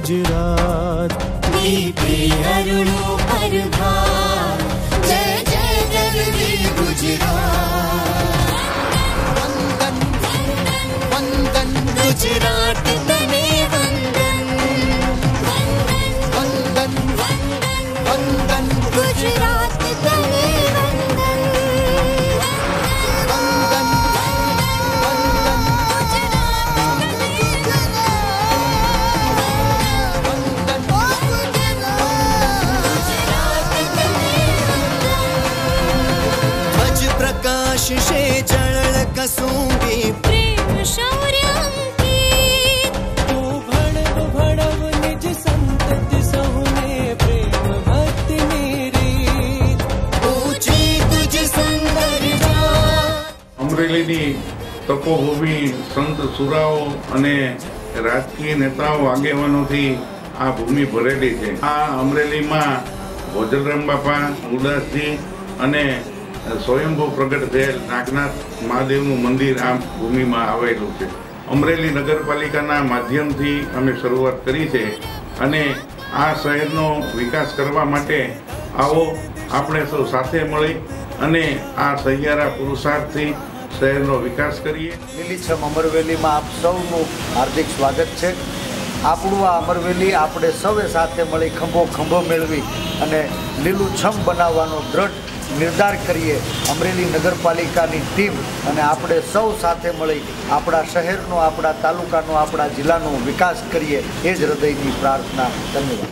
गुजरात दीपे अरुणो प्रभात जय जय गरवी गुजरात वंदन वंदन गुजरात तने वंदन वंदन वंदन गुजरात तने वंदन वंदन वंदन प्रकाश से जल कसुंबी प्रेम शौर्य अंकित तू भणव भणव निज संतति सहुने प्रेम भक्ति मेरी ऊंची तुझ सुंदर અમરેલીની તપોભૂમિ સંત સુરાઓ અને રાજકીય નેતાઓ આગેવાનોથી આ ભૂમિ ભરેલી છે। આ અમરેલીમાં ભોજરામ બાપા ઉદાસજી અને સ્વયંભૂ પ્રગટ થયેલ નાગનાથ મહાદેવનું મંદિર આ ભૂમિમાં આવેલું છે। અમરેલી નગરપાલિકાના માધ્યમથી અમે શરૂઆત કરી છે અને આ શહેરનો વિકાસ કરવા માટે આવો આપણે સૌ સાથે મળી અને આ સહિયારા પુરુષાર્થથી શહેરનો વિકાસ કરીએ। લીલીછમ અમરવેલીમાં આપ સૌનું હાર્દિક સ્વાગત છે। આપણું આ અમરવેલી આપણે સૌએ સાથે મળી ખંભો ખંભો મેળવી અને લીલુંછમ બનાવવાનો દ્રઢ निर्धार करिए। अमरेली नगरपालिकानी टीम अने आपणे सौ साथे मळी आपणा शहेरनो आपणा तालुकानो आपणा जिल्लानो विकास करिए। ए ज हृदयनी प्रार्थना। धन्यवाद।